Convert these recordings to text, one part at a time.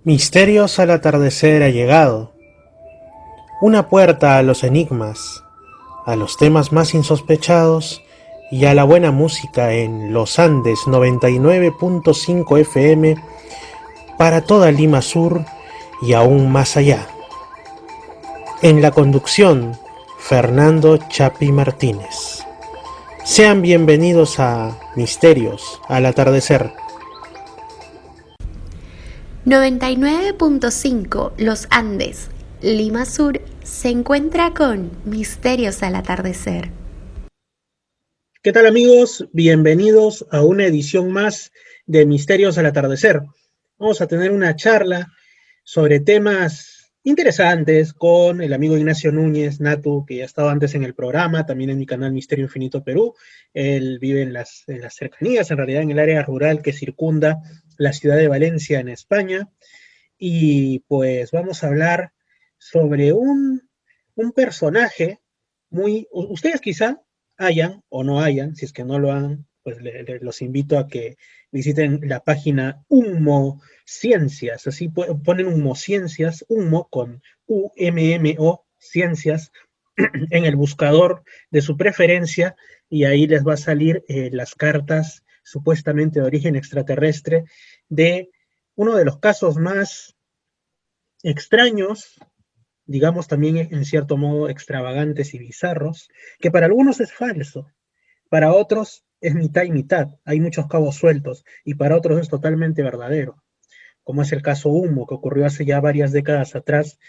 Misterios al atardecer ha llegado, una puerta a los enigmas, a los temas más insospechados y a la buena música en Los Andes 99.5 FM para toda Lima Sur y aún más allá. En la conducción, Fernando Chapi Martínez. Sean bienvenidos a Misterios al atardecer. 99.5 Los Andes, Lima Sur, se encuentra con Misterios al atardecer. ¿Qué tal, amigos? Bienvenidos a una edición más de Misterios al atardecer. Vamos a tener una charla sobre temas interesantes con el amigo Ignacio Núñez, Natu, que ya ha estado antes en el programa, también en mi canal Misterio Infinito Perú. Él vive en las cercanías, en realidad en el área rural que circunda la ciudad de Valencia, en España. Y pues vamos a hablar sobre un personaje muy... Ustedes quizá hayan o no hayan, si es que no lo han, pues los invito a que visiten la página Humo Ciencias, así ponen Humo Ciencias, Humo con UMMO Ciencias en el buscador de su preferencia y ahí les va a salir las cartas supuestamente de origen extraterrestre de uno de los casos más extraños, digamos también en cierto modo extravagantes y bizarros, que para algunos es falso, para otros es mitad y mitad, hay muchos cabos sueltos, y para otros es totalmente verdadero, como es el caso Humo, que ocurrió hace ya varias décadas atrás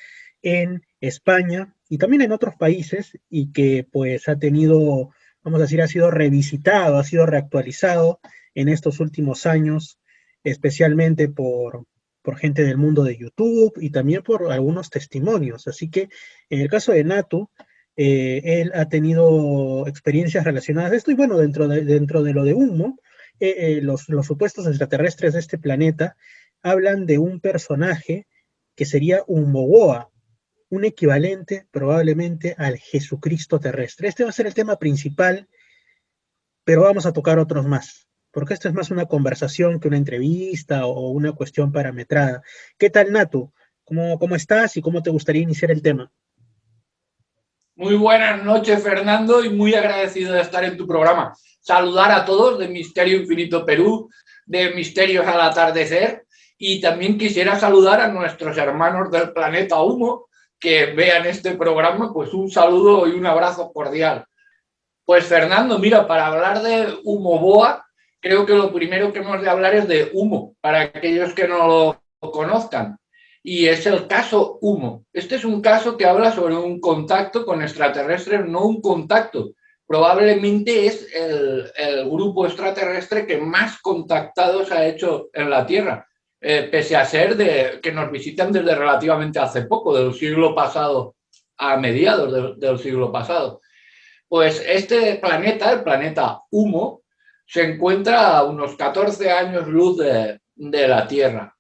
en España y también en otros países, y que pues ha tenido, vamos a decir, ha sido revisitado, ha sido reactualizado en estos últimos años, especialmente por gente del mundo de YouTube y también por algunos testimonios. Así que en el caso de Natu, él ha tenido experiencias relacionadas a esto y bueno, dentro de lo de Humo, los supuestos extraterrestres de este planeta hablan de un personaje que sería un Mogoa, un equivalente probablemente al Jesucristo terrestre. Este va a ser el tema principal, pero vamos a tocar otros más, porque esto es más una conversación que una entrevista o una cuestión parametrada. ¿Qué tal, Natu? ¿Cómo estás y cómo te gustaría iniciar el tema? Muy buenas noches, Fernando, y muy agradecido de estar en tu programa. Saludar a todos de Misterio Infinito Perú, de Misterios al Atardecer, y también quisiera saludar a nuestros hermanos del planeta Humo que vean este programa, pues un saludo y un abrazo cordial. Pues Fernando, mira, para hablar de Humoboa, creo que lo primero que hemos de hablar es de Humo, para aquellos que no lo conozcan. Y es el caso Humo. Este es un caso que habla sobre un contacto con extraterrestres, no un contacto. Probablemente es el grupo extraterrestre que más contactados ha hecho en la Tierra, pese a ser que nos visitan desde relativamente hace poco, del siglo pasado, a mediados del siglo pasado. Pues este planeta, el planeta Humo, se encuentra a unos 14 años luz de la Tierra.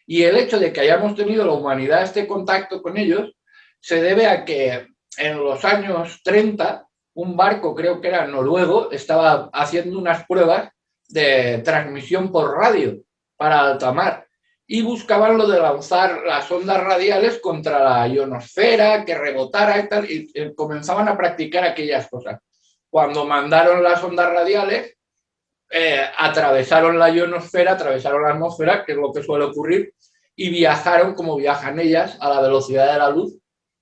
Y el hecho de que hayamos tenido la humanidad este contacto con ellos se debe a que en los años 30 un barco, creo que era noruego, estaba haciendo unas pruebas de transmisión por radio para alta mar y buscaban lo de lanzar las ondas radiales contra la ionosfera, que rebotara y tal, y comenzaban a practicar aquellas cosas. Cuando mandaron las ondas radiales, atravesaron la ionosfera, atravesaron la atmósfera, que es lo que suele ocurrir, y viajaron como viajan ellas a la velocidad de la luz,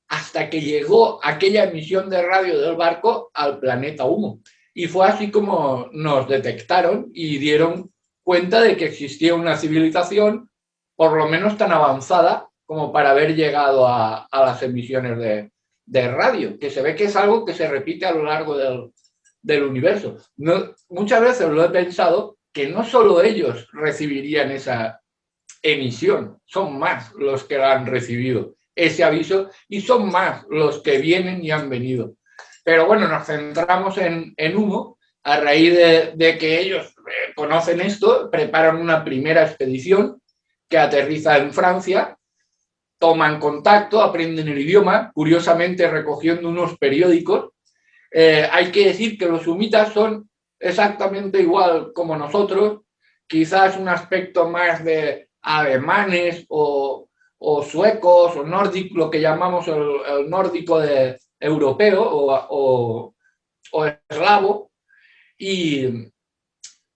hasta que llegó aquella emisión de radio del barco al planeta Humo. Y fue así como nos detectaron y dieron cuenta de que existía una civilización por lo menos tan avanzada como para haber llegado a las emisiones de radio, que se ve que es algo que se repite a lo largo del universo. No, muchas veces lo he pensado que no solo ellos recibirían esa emisión, son más los que la han recibido, ese aviso, y son más los que vienen y han venido. Pero bueno, nos centramos en Humo a raíz de que ellos conocen esto, preparan una primera expedición que aterriza en Francia, toman contacto, aprenden el idioma, curiosamente recogiendo unos periódicos. Hay que decir que los humitas son exactamente igual como nosotros, quizás un aspecto más de alemanes o o suecos o nórdicos, lo que llamamos el nórdico europeo o eslavo, y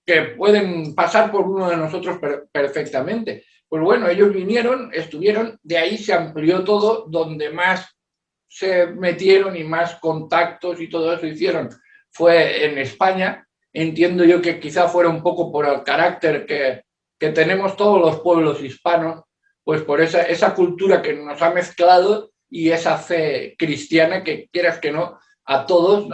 que pueden pasar por uno de nosotros perfectamente. Pues bueno, ellos vinieron, estuvieron, de ahí se amplió todo, donde más se metieron y más contactos y todo eso hicieron fue en España. Entiendo yo que quizá fuera un poco por el carácter que tenemos todos los pueblos hispanos, pues por esa cultura que nos ha mezclado y esa fe cristiana que, quieras que no, a todos,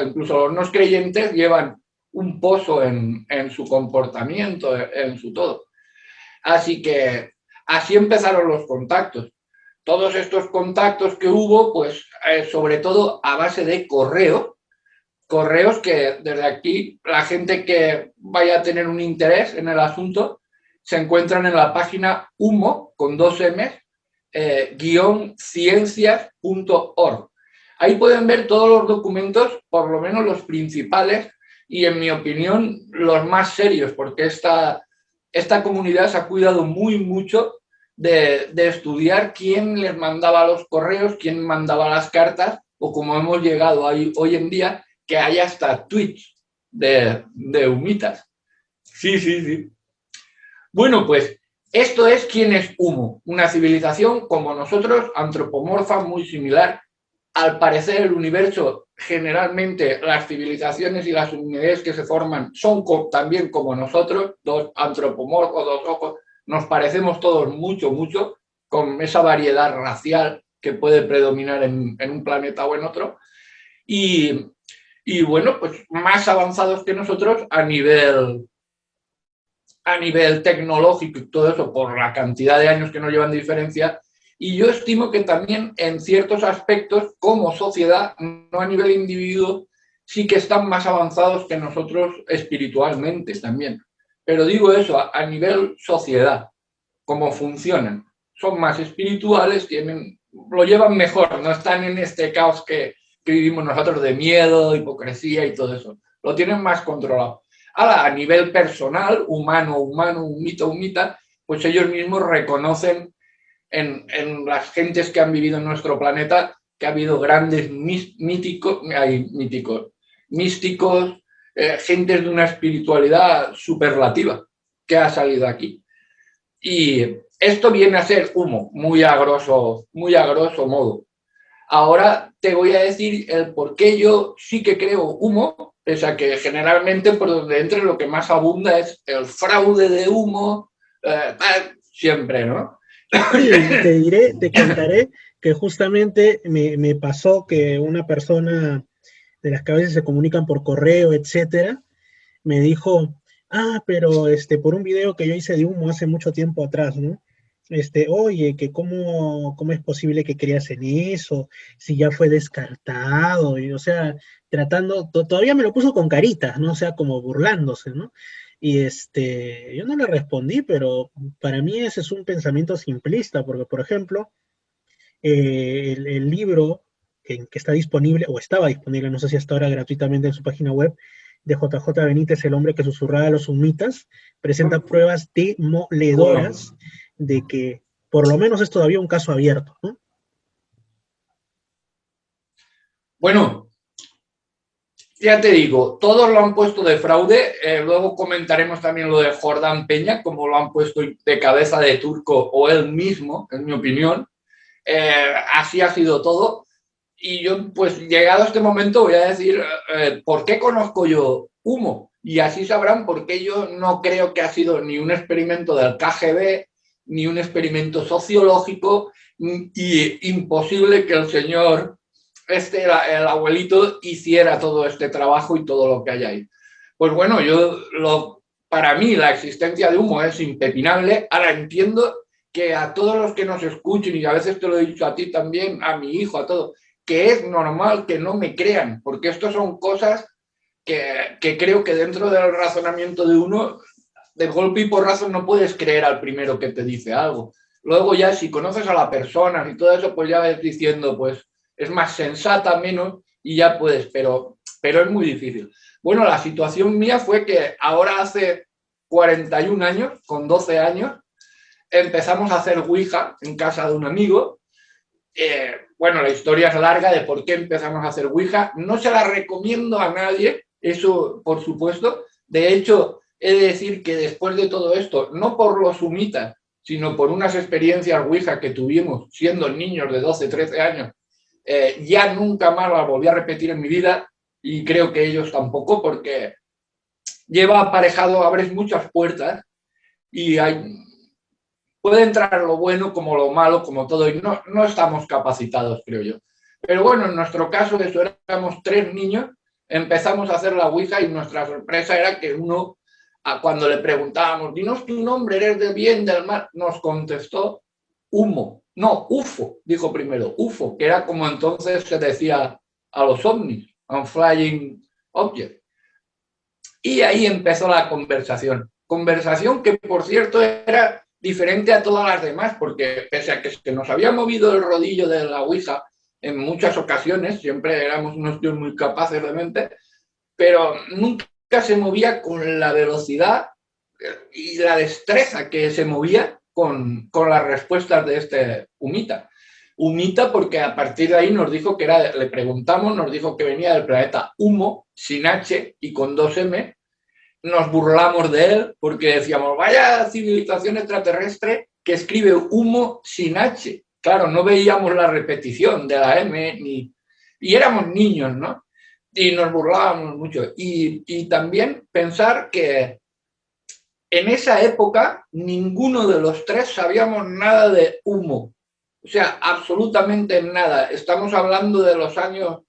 incluso los no creyentes, llevan un pozo en su comportamiento, en su todo. Así que así empezaron los contactos. Todos estos contactos que hubo, pues sobre todo a base de correos que desde aquí la gente que vaya a tener un interés en el asunto se encuentran en la página humo, con 2 M's, -ciencias.org. Ahí pueden ver todos los documentos, por lo menos los principales, y en mi opinión los más serios, porque esta comunidad se ha cuidado muy mucho de estudiar quién les mandaba los correos, quién mandaba las cartas, o como hemos llegado hoy en día, que hay hasta tweets de humitas. Sí. Bueno, pues esto es quién es Humo, una civilización como nosotros, antropomorfa, muy similar. Al parecer el universo, generalmente las civilizaciones y las unidades que se forman son también como nosotros, dos antropomorfos, dos ojos, nos parecemos todos mucho, con esa variedad racial que puede predominar en un planeta o en otro. Y bueno, pues más avanzados que nosotros a nivel tecnológico y todo eso, por la cantidad de años que nos llevan de diferencia. Y yo estimo que también en ciertos aspectos, como sociedad, no a nivel individuo, sí que están más avanzados que nosotros espiritualmente también. Pero digo eso, a nivel sociedad, cómo funcionan. Son más espirituales, lo llevan mejor, no están en este caos que vivimos nosotros de miedo, hipocresía y todo eso. Lo tienen más controlado. Ahora, a nivel personal, humano, humita, pues ellos mismos reconocen en las gentes que han vivido en nuestro planeta que ha habido grandes místicos, gentes de una espiritualidad superlativa que ha salido aquí. Y esto viene a ser humo, muy a grosso modo. Ahora te voy a decir el por qué yo sí que creo humo, pese a que generalmente por donde entre lo que más abunda es el fraude de humo, siempre, ¿no? Sí, te contaré que justamente me pasó que una persona de las que a veces se comunican por correo, etcétera, me dijo, pero por un video que yo hice de humo hace mucho tiempo atrás, ¿no? Oye, que cómo es posible que creas en eso, si ya fue descartado, y o sea, todavía me lo puso con caritas, ¿no? O sea, como burlándose, ¿no? Y yo no le respondí, pero para mí ese es un pensamiento simplista, porque, por ejemplo, el libro que está disponible, o estaba disponible, no sé si hasta ahora gratuitamente en su página web, de JJ Benítez, El hombre que susurraba a los humitas, presenta pruebas demoledoras de que por lo menos es todavía un caso abierto, ¿no? Bueno, ya te digo, todos lo han puesto de fraude, luego comentaremos también lo de Jordán Peña, como lo han puesto de cabeza de turco o él mismo, en mi opinión. Así ha sido todo. Y yo, pues llegado a este momento, voy a decir por qué conozco yo humo. Y así sabrán por qué yo no creo que ha sido ni un experimento del KGB, ni un experimento sociológico, y imposible que el señor, el abuelito, hiciera todo este trabajo y todo lo que hay ahí. Pues bueno, para mí la existencia de humo es impepinable. Ahora entiendo que a todos los que nos escuchen, y a veces te lo he dicho a ti también, a mi hijo, a todos, que es normal que no me crean, porque esto son cosas que creo que dentro del razonamiento de uno, de golpe y porrazo, no puedes creer al primero que te dice algo. Luego ya si conoces a la persona y todo eso, pues ya ves diciendo, pues es más sensata, menos, y ya puedes, pero es muy difícil. Bueno, la situación mía fue que ahora hace 41 años, con 12 años, empezamos a hacer Ouija en casa de un amigo. Bueno, la historia es larga de por qué empezamos a hacer Ouija. No se la recomiendo a nadie, eso por supuesto. De hecho, he de decir que después de todo esto, no por los humitas, sino por unas experiencias Ouija que tuvimos siendo niños de 12, 13 años, ya nunca más las volví a repetir en mi vida y creo que ellos tampoco, porque lleva aparejado, abres muchas puertas y puede entrar lo bueno como lo malo, como todo, y no estamos capacitados, creo yo. Pero bueno, en nuestro caso, eso éramos 3 niños, empezamos a hacer la Ouija y nuestra sorpresa era que uno, cuando le preguntábamos, dinos tu nombre, ¿eres del bien, del mal? Nos contestó humo. No, UFO, dijo primero, UFO, que era como entonces se decía a los ovnis, Unflying Object. Y ahí empezó la conversación. Conversación que, por cierto, era diferente a todas las demás, porque pese a que nos había movido el rodillo de la Ouija en muchas ocasiones, siempre éramos unos tíos muy capaces de mente, pero nunca se movía con la velocidad y la destreza que se movía con las respuestas de este humita. Humita porque a partir de ahí nos dijo que era, le preguntamos, nos dijo que venía del planeta Humo, sin H y con 2 M. Nos burlamos de él porque decíamos, vaya civilización extraterrestre que escribe humo sin H. Claro, no veíamos la repetición de la M y éramos niños, ¿no? Y nos burlábamos mucho. Y también pensar que en esa época ninguno de los 3 sabíamos nada de humo. O sea, absolutamente nada. Estamos hablando de los años,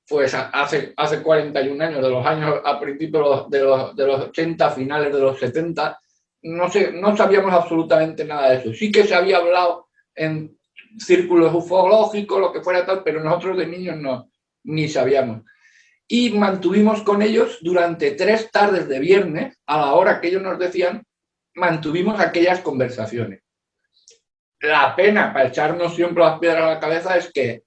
pues hace 41 años, de los años a principios de los 80, finales de los 70, no sabíamos absolutamente nada de eso. Sí que se había hablado en círculos ufológicos, lo que fuera tal, pero nosotros de niños ni sabíamos. Y mantuvimos con ellos durante 3 tardes de viernes, a la hora que ellos nos decían, mantuvimos aquellas conversaciones. La pena para echarnos siempre las piedras a la cabeza es que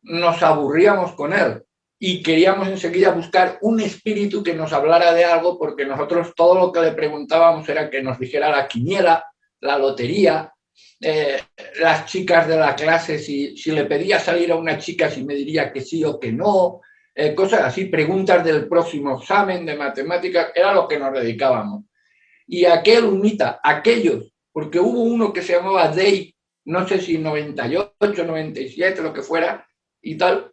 nos aburríamos con él y queríamos enseguida buscar un espíritu que nos hablara de algo, porque nosotros todo lo que le preguntábamos era que nos dijera la quiniela, la lotería, las chicas de la clase, si le pedía salir a una chica, si me diría que sí o que no, cosas así, preguntas del próximo examen de matemáticas, era lo que nos dedicábamos. Y aquel humita, aquellos, porque hubo uno que se llamaba Dave, no sé si 98, 97, lo que fuera, y tal,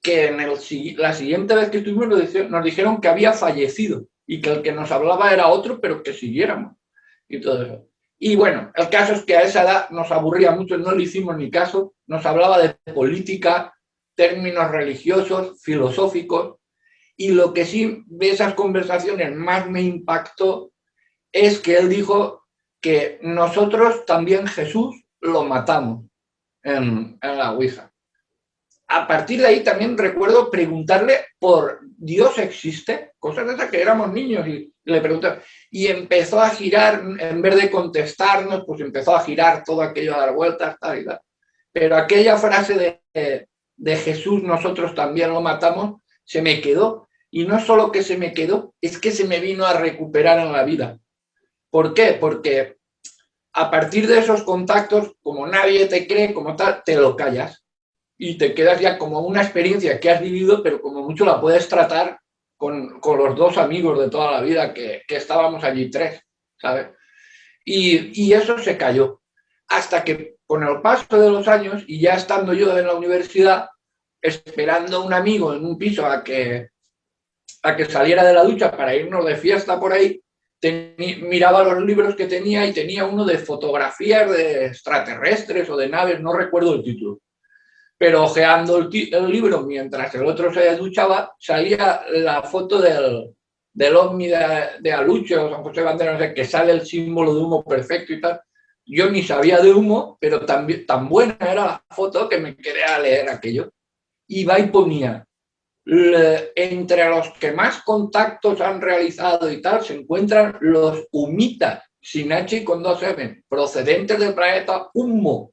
que la siguiente vez que estuvimos nos dijeron que había fallecido y que el que nos hablaba era otro, pero que siguiéramos y todo eso. Y bueno, el caso es que a esa edad nos aburría mucho, no le hicimos ni caso, nos hablaba de política, términos religiosos, filosóficos, y lo que sí de esas conversaciones más me impactó es que él dijo que nosotros también Jesús lo matamos en la Ouija. A partir de ahí también recuerdo preguntarle por ¿Dios existe? Cosas de esas que éramos niños y le preguntaba. Y empezó a girar, en vez de contestarnos, pues empezó a girar todo aquello, a dar vueltas, tal y tal. Pero aquella frase de Jesús, nosotros también lo matamos, se me quedó. Y no solo que se me quedó, es que se me vino a recuperar en la vida. ¿Por qué? Porque a partir de esos contactos, como nadie te cree, como tal, te lo callas. Y te quedas ya como una experiencia que has vivido, pero como mucho la puedes tratar con los 2 amigos de toda la vida que estábamos allí 3, ¿sabes? Y eso se cayó. Hasta que con el paso de los años, y ya estando yo en la universidad, esperando a un amigo en un piso a que saliera de la ducha para irnos de fiesta por ahí, miraba los libros que tenía y tenía uno de fotografías de extraterrestres o de naves, no recuerdo el título. Pero ojeando el libro mientras el otro se duchaba, salía la foto del ovni de Aluche o San José Bandera, no sé, que sale el símbolo de humo perfecto y tal. Yo ni sabía de humo, pero tan buena era la foto que me quedé a leer aquello. Y va y ponía, entre los que más contactos han realizado y tal, se encuentran los humitas, sin H y con 2 M, procedentes del planeta Humo.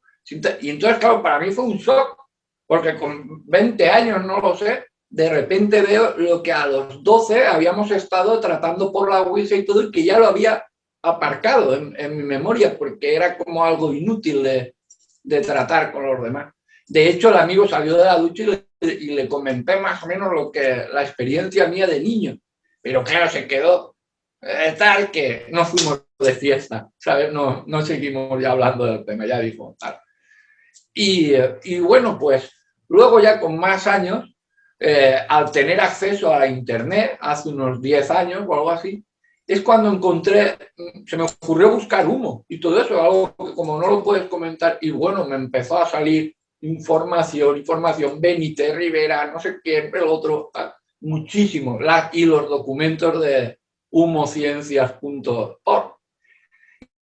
Y entonces, claro, para mí fue un shock, porque con 20 años, no lo sé, de repente veo lo que a los 12 habíamos estado tratando por la Ouija y todo, y que ya lo había aparcado en mi memoria porque era como algo inútil de tratar con los demás. De hecho, el amigo salió de la ducha y le comenté más o menos la experiencia mía de niño. Pero claro, se quedó tal que no fuimos de fiesta, ¿sabes? No seguimos ya hablando del tema, ya dijo tal. Y bueno, pues luego ya con más años, al tener acceso a la internet, hace unos 10 años o algo así, es cuando se me ocurrió buscar humo y todo eso, algo que como no lo puedes comentar, y bueno, me empezó a salir información, Benítez, Rivera, no sé qué, el otro, muchísimo, y los documentos de humociencias.org.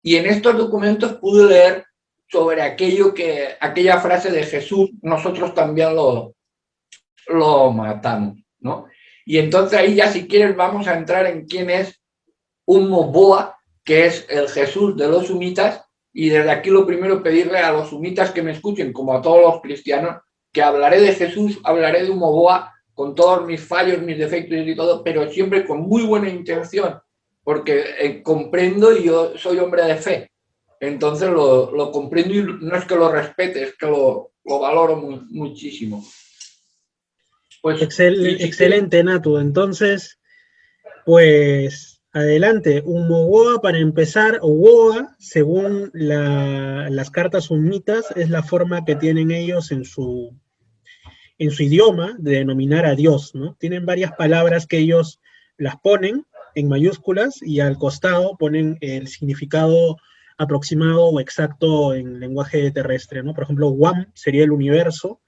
Y en estos documentos pude leer sobre aquella frase de Jesús, nosotros también lo matamos, ¿no? Y entonces ahí ya si quieres vamos a entrar en quién es Humo Boa, que es el Jesús de los humitas, y desde aquí lo primero pedirle a los humitas que me escuchen, como a todos los cristianos, que hablaré de Jesús, hablaré de Humo Boa, con todos mis fallos, mis defectos y todo, pero siempre con muy buena intención, porque comprendo y yo soy hombre de fe, entonces lo comprendo y no es que lo respete, es que lo valoro muchísimo. Pues, excelente, Natu. Entonces, pues adelante. Humoboa, para empezar, o Woa, según las cartas humitas, es la forma que tienen ellos en su idioma de denominar a Dios, ¿no? Tienen varias palabras que ellos las ponen en mayúsculas y al costado ponen el significado aproximado o exacto en lenguaje terrestre, ¿no? Por ejemplo, Wam sería el universo,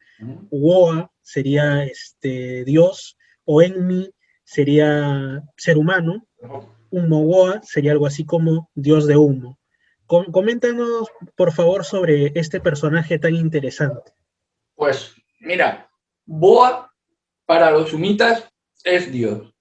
Woa sería Dios, o Enmi sería ser humano, Humoboa sería algo así como Dios de humo. Coméntanos, por favor, sobre este personaje tan interesante. Pues, mira, Boa para los humitas es Dios.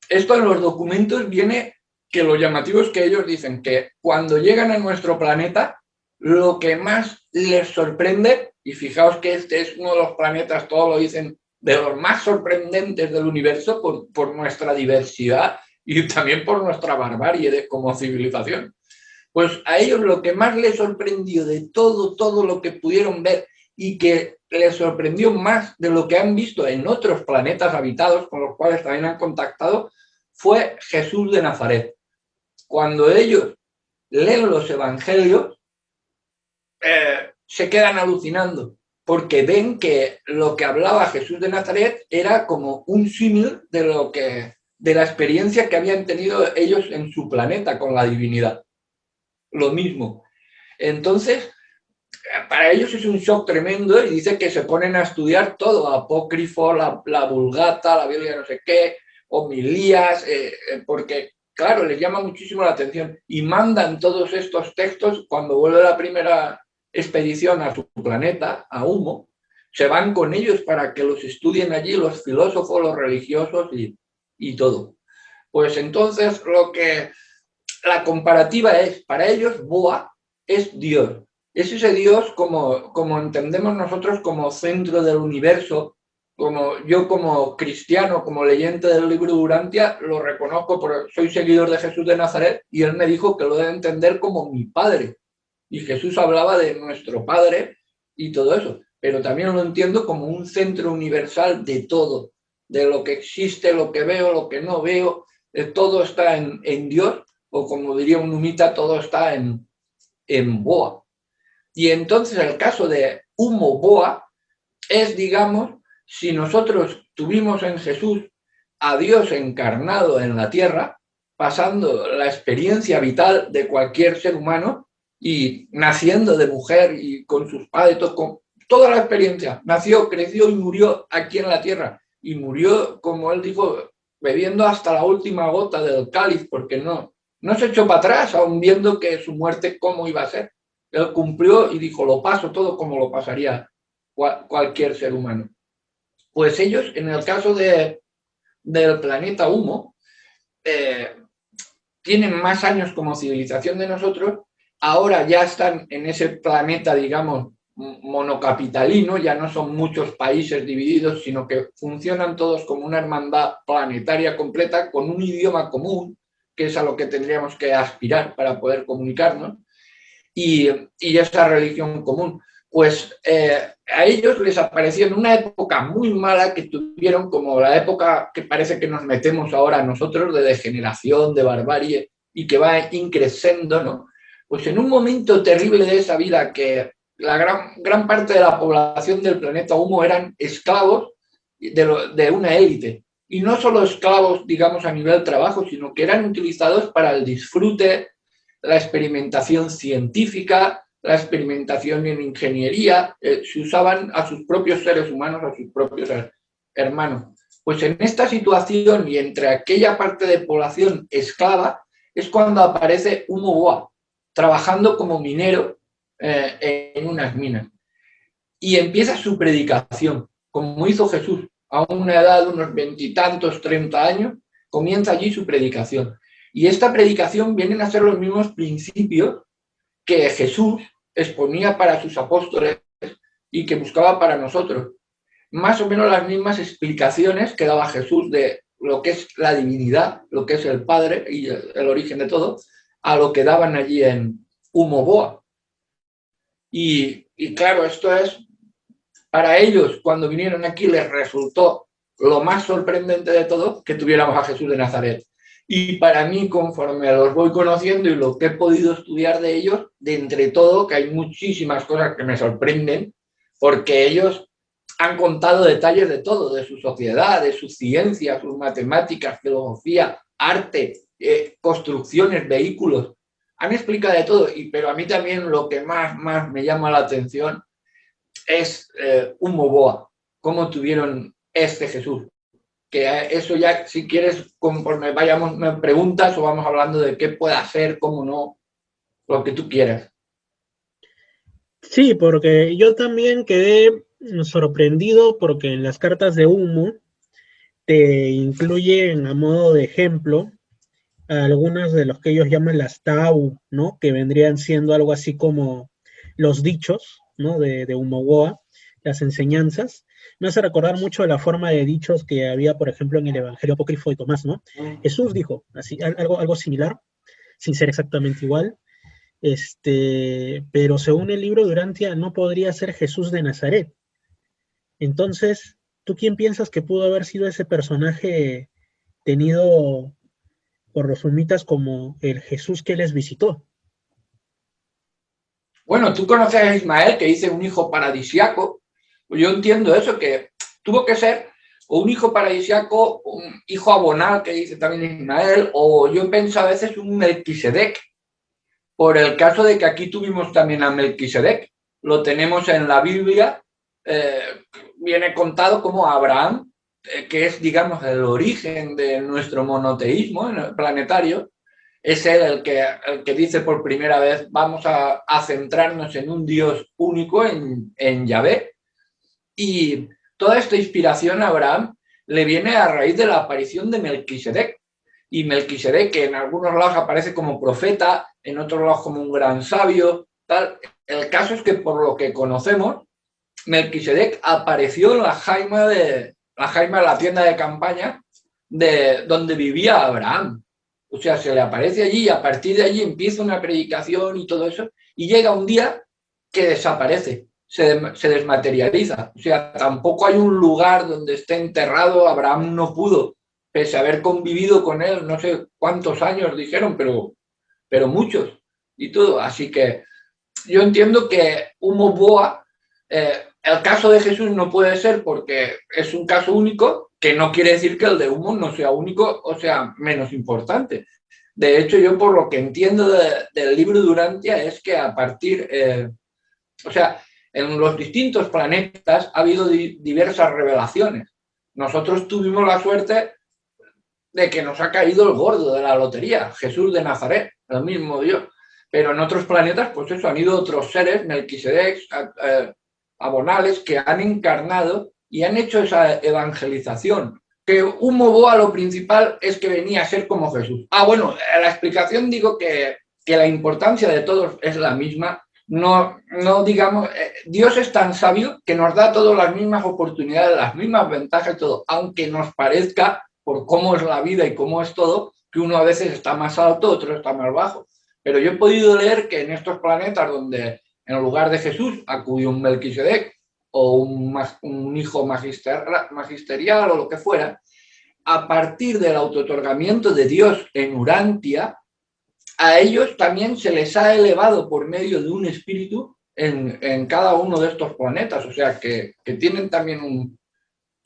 Esto en los documentos viene que lo llamativo es que ellos dicen que cuando llegan a nuestro planeta, lo que más les sorprende, y fijaos que este es uno de los planetas, todos lo dicen, de los más sorprendentes del universo por nuestra diversidad y también por nuestra barbarie como civilización. Pues a ellos lo que más les sorprendió de todo lo que pudieron ver y que les sorprendió más de lo que han visto en otros planetas habitados con los cuales también han contactado, fue Jesús de Nazaret. Cuando ellos leen los evangelios, se quedan alucinando, porque ven que lo que hablaba Jesús de Nazaret era como un símil de la experiencia que habían tenido ellos en su planeta con la divinidad. Lo mismo. Entonces, para ellos es un shock tremendo y dice que se ponen a estudiar todo, apócrifo, la Vulgata, la Biblia no sé qué, homilías, porque, claro, les llama muchísimo la atención y mandan todos estos textos cuando vuelve la primera expedición a su planeta, a Humo, se van con ellos para que los estudien allí los filósofos, los religiosos y todo. Pues entonces la comparativa es, para ellos, Boa es Dios. Es ese Dios como entendemos nosotros como centro del universo, como yo como cristiano, como leyente del libro de Urantia, lo reconozco, porque soy seguidor de Jesús de Nazaret y él me dijo que lo debe entender como mi padre. Y Jesús hablaba de nuestro Padre y todo eso, pero también lo entiendo como un centro universal de todo, de lo que existe, lo que veo, lo que no veo, todo está en Dios, o como diría un humita, todo está en Boa. Y entonces el caso de Humo Boa es, digamos, si nosotros tuvimos en Jesús a Dios encarnado en la tierra, pasando la experiencia vital de cualquier ser humano, y naciendo de mujer y con sus padres, con toda la experiencia, nació, creció y murió aquí en la tierra, y murió, como él dijo, bebiendo hasta la última gota del cáliz, porque no se echó para atrás, aún viendo que su muerte cómo iba a ser. Él cumplió y dijo, lo paso todo como lo pasaría cualquier ser humano. Pues ellos, en el caso del planeta Humo, tienen más años como civilización de nosotros. Ahora ya están en ese planeta, digamos, monocapitalino, ya no son muchos países divididos, sino que funcionan todos como una hermandad planetaria completa, con un idioma común, que es a lo que tendríamos que aspirar para poder comunicarnos, y esa religión común. Pues a ellos les apareció en una época muy mala que tuvieron, como la época que parece que nos metemos ahora nosotros, de degeneración, de barbarie, y que va increciendo, ¿no? Pues en un momento terrible de esa vida, que la gran parte de la población del planeta Humo eran esclavos de una élite. Y no solo esclavos, digamos, a nivel trabajo, sino que eran utilizados para el disfrute, la experimentación científica, la experimentación en ingeniería, se usaban a sus propios seres humanos, a sus propios hermanos. Pues en esta situación y entre aquella parte de población esclava es cuando aparece Humo Boa, trabajando como minero en unas minas. Y empieza su predicación, como hizo Jesús, a una edad de unos 20 y tantos, 30 años, comienza allí su predicación. Y esta predicación vienen a ser los mismos principios que Jesús exponía para sus apóstoles y que buscaba para nosotros. Más o menos las mismas explicaciones que daba Jesús de lo que es la divinidad, lo que es el Padre y el origen de todo, a lo que daban allí en Humo Boa. Y claro, esto es, para ellos, cuando vinieron aquí, les resultó lo más sorprendente de todo que tuviéramos a Jesús de Nazaret. Y para mí, conforme los voy conociendo y lo que he podido estudiar de ellos, de entre todo, que hay muchísimas cosas que me sorprenden, porque ellos han contado detalles de todo, de su sociedad, de sus ciencias, sus matemáticas, filosofía, arte, construcciones, vehículos. Han explicado de todo, pero a mí también lo que más me llama la atención es Humo Boa, cómo tuvieron este Jesús. Que eso ya, si quieres, conforme vayamos, me preguntas o vamos hablando de qué puede hacer, cómo no, lo que tú quieras. Sí, porque yo también quedé sorprendido porque en las cartas de Humo te incluyen a modo de ejemplo algunas de los que ellos llaman las Tau, ¿no? Que vendrían siendo algo así como los dichos, ¿no? De Humo Boa, las enseñanzas. Me hace recordar mucho de la forma de dichos que había, por ejemplo, en el Evangelio Apócrifo de Tomás, ¿no? Jesús dijo así, algo similar, sin ser exactamente igual. Pero según el libro de Durantia, no podría ser Jesús de Nazaret. Entonces, ¿tú quién piensas que pudo haber sido ese personaje tenido por los sumitas como el Jesús que les visitó? Bueno, tú conoces a Ismael, que dice un hijo paradisiaco. Yo entiendo eso, que tuvo que ser o un hijo paradisiaco, un hijo abonal, que dice también Ismael, o yo pienso a veces un Melquisedec, por el caso de que aquí tuvimos también a Melquisedec. Lo tenemos en la Biblia, viene contado como Abraham, que es, digamos, el origen de nuestro monoteísmo planetario. Es él el que dice por primera vez, vamos a centrarnos en un Dios único, en Yahvé. Y toda esta inspiración a Abraham le viene a raíz de la aparición de Melquisedec. Y Melquisedec, que en algunos lados aparece como profeta, en otros lados como un gran sabio, tal. El caso es que, por lo que conocemos, Melquisedec apareció en la jaima de la tienda de campaña de donde vivía Abraham. O sea, se le aparece allí y a partir de allí empieza una predicación y todo eso, y llega un día que desaparece, se desmaterializa. O sea, tampoco hay un lugar donde esté enterrado. Abraham no pudo, pese a haber convivido con él, no sé cuántos años dijeron, pero muchos y todo. Así que yo entiendo que Humo Boa, el caso de Jesús no puede ser porque es un caso único, que no quiere decir que el de Humo no sea único o sea menos importante. De hecho, yo por lo que entiendo del libro Durantia es que a partir, o sea, en los distintos planetas ha habido diversas revelaciones. Nosotros tuvimos la suerte de que nos ha caído el gordo de la lotería, Jesús de Nazaret, el mismo Dios. Pero en otros planetas, pues eso, han ido otros seres, Melquisedec, abonales, que han encarnado y han hecho esa evangelización. Que Humo Boa lo principal es que venía a ser como Jesús. Bueno, la explicación digo que la importancia de todos es la misma. No digamos, Dios es tan sabio que nos da todas las mismas oportunidades, las mismas ventajas y todo, aunque nos parezca, por cómo es la vida y cómo es todo, que uno a veces está más alto, otro está más bajo. Pero yo he podido leer que en estos planetas donde en lugar de Jesús acudió un Melquisedec o un hijo magisterial o lo que fuera, a partir del autootorgamiento de Dios en Urantia, a ellos también se les ha elevado por medio de un espíritu en cada uno de estos planetas. O sea, que tienen también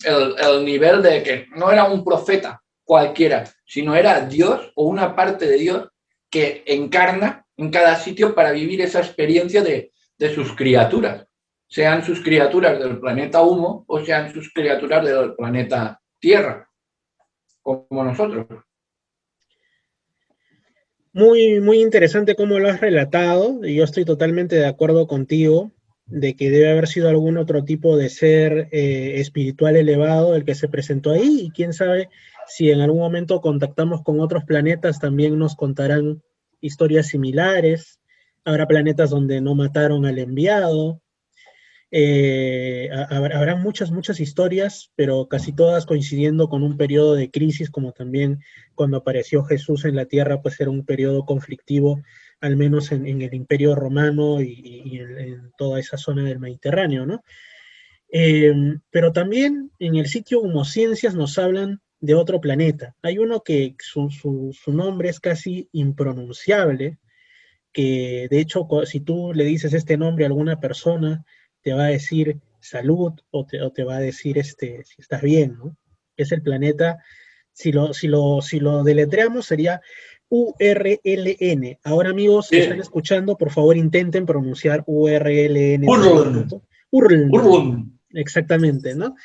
el nivel de que no era un profeta cualquiera, sino era Dios o una parte de Dios que encarna en cada sitio para vivir esa experiencia de sus criaturas, sean sus criaturas del planeta Humo o sean sus criaturas del planeta Tierra, como nosotros. Muy, muy interesante cómo lo has relatado, y yo estoy totalmente de acuerdo contigo de que debe haber sido algún otro tipo de ser espiritual elevado el que se presentó ahí, y quién sabe si en algún momento contactamos con otros planetas, también nos contarán historias similares. Habrá planetas donde no mataron al enviado. Habrá muchas historias, pero casi todas coincidiendo con un periodo de crisis, como también cuando apareció Jesús en la tierra, pues era un periodo conflictivo, al menos en el Imperio Romano y en toda esa zona del Mediterráneo, ¿no? Pero también en el sitio Humociencias nos hablan de otro planeta. Hay uno que su nombre es casi impronunciable, que de hecho si tú le dices este nombre a alguna persona, te va a decir salud o te va a decir si estás bien, ¿no? Es el planeta, si lo deletreamos sería URLN. Ahora amigos que están escuchando, por favor intenten pronunciar URLN. URLN. Exactamente, ¿no?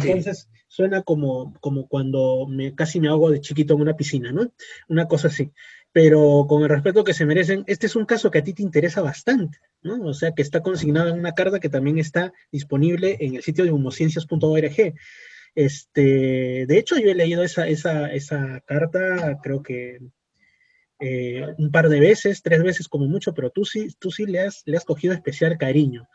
Entonces suena como cuando casi me ahogo de chiquito en una piscina, ¿no? Una cosa así. Pero con el respeto que se merecen, este es un caso que a ti te interesa bastante, ¿no? O sea, que está consignado en una carta que también está disponible en el sitio de humociencias.org. De hecho, yo he leído esa carta, creo que un par de veces, 3 veces como mucho, pero tú sí le has cogido especial cariño.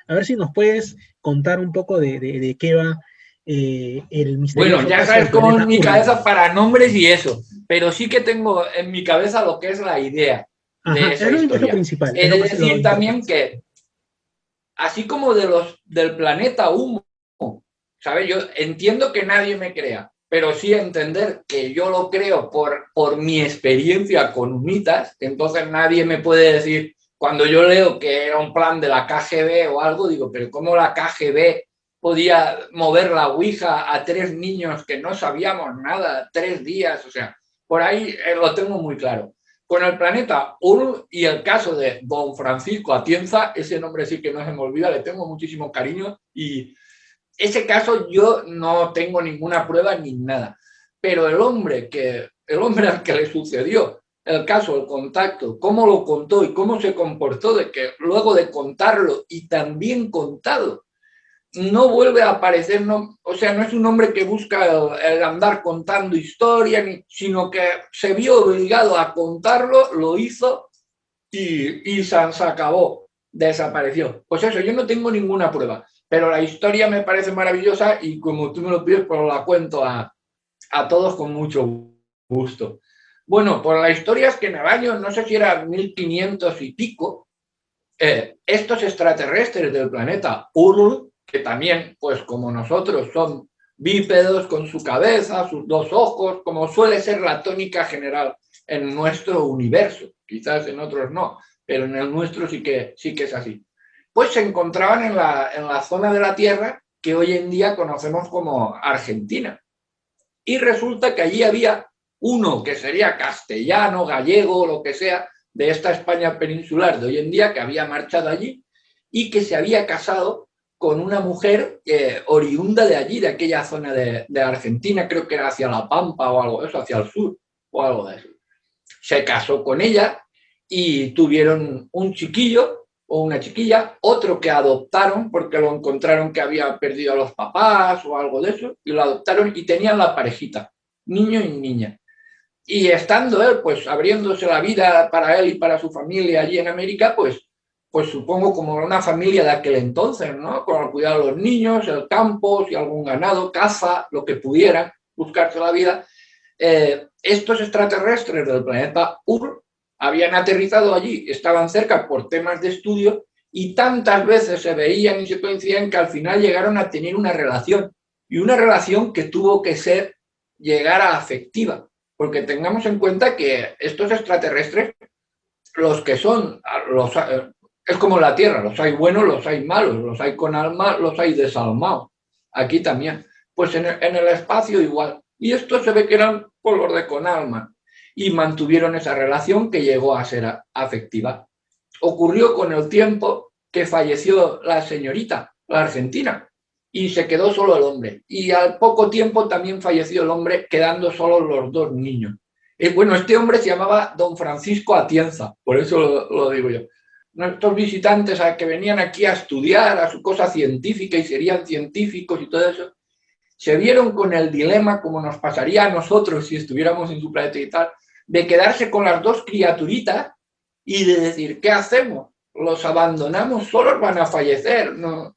A ver si nos puedes contar un poco de qué va el misterio. Bueno, ya sabes cómo es mi cabeza para nombres y eso, pero sí que tengo en mi cabeza lo que es la idea de esa historia. Es lo principal. Es decir también que, así como del planeta Humo, ¿sabes? Yo entiendo que nadie me crea, pero sí entender que yo lo creo por mi experiencia con humitas, entonces nadie me puede decir, cuando yo leo que era un plan de la KGB o algo, digo, pero ¿cómo la KGB podía mover la ouija a 3 niños que no sabíamos nada, 3 días? O sea, por ahí lo tengo muy claro. Con el planeta Ur y el caso de don Francisco Atienza, ese nombre sí que no se me olvida, le tengo muchísimo cariño, y ese caso yo no tengo ninguna prueba ni nada. Pero el hombre al que le sucedió el caso, el contacto, cómo lo contó y cómo se comportó, de que luego de contarlo y también contado, no vuelve a aparecer, no, o sea, no es un hombre que busca el andar contando historias, sino que se vio obligado a contarlo, lo hizo y se acabó, desapareció. Pues eso, yo no tengo ninguna prueba, pero la historia me parece maravillosa y como tú me lo pides, pues la cuento a todos con mucho gusto. Bueno, pues la historia es que en el año, no sé si era 1500 y pico, estos extraterrestres del planeta Ur, que también, pues como nosotros, son bípedos con su cabeza, sus 2 ojos, como suele ser la tónica general en nuestro universo. Quizás en otros no, pero en el nuestro sí que es así. Pues se encontraban en la zona de la Tierra que hoy en día conocemos como Argentina. Y resulta que allí había uno que sería castellano, gallego, lo que sea, de esta España peninsular de hoy en día, que había marchado allí y que se había casado con una mujer oriunda de allí, de aquella zona de Argentina, creo que era hacia La Pampa o algo de eso, hacia el sur o algo de eso. Se casó con ella y tuvieron un chiquillo o una chiquilla, otro que adoptaron porque lo encontraron que había perdido a los papás o algo de eso, y lo adoptaron y tenían la parejita, niño y niña. Y estando él, pues abriéndose la vida para él y para su familia allí en América, pues supongo como una familia de aquel entonces, ¿no? Con el cuidado de los niños, el campo, si algún ganado, caza, lo que pudieran, buscarse la vida. estos extraterrestres del planeta Ur habían aterrizado allí, estaban cerca por temas de estudio y tantas veces se veían y se coincidían que al final llegaron a tener una relación, y una relación que tuvo que llegar a afectiva, porque tengamos en cuenta que estos extraterrestres, los que son, es como la Tierra, los hay buenos, los hay malos, los hay con alma, los hay desalmados. Aquí también. Pues en el espacio igual. Y estos se ve que eran color de con alma y mantuvieron esa relación que llegó a ser afectiva. Ocurrió con el tiempo que falleció la señorita, la argentina, y se quedó solo el hombre. Y al poco tiempo también falleció el hombre, quedando solo los dos niños. Bueno, este hombre se llamaba don Francisco Atienza, por eso lo digo yo. Nuestros visitantes que venían aquí a estudiar a su cosa científica y serían científicos y todo eso, se vieron con el dilema, como nos pasaría a nosotros si estuviéramos en su planeta y tal, de quedarse con las dos criaturitas y de decir, ¿qué hacemos? ¿Los abandonamos solos? Van a fallecer, ¿no?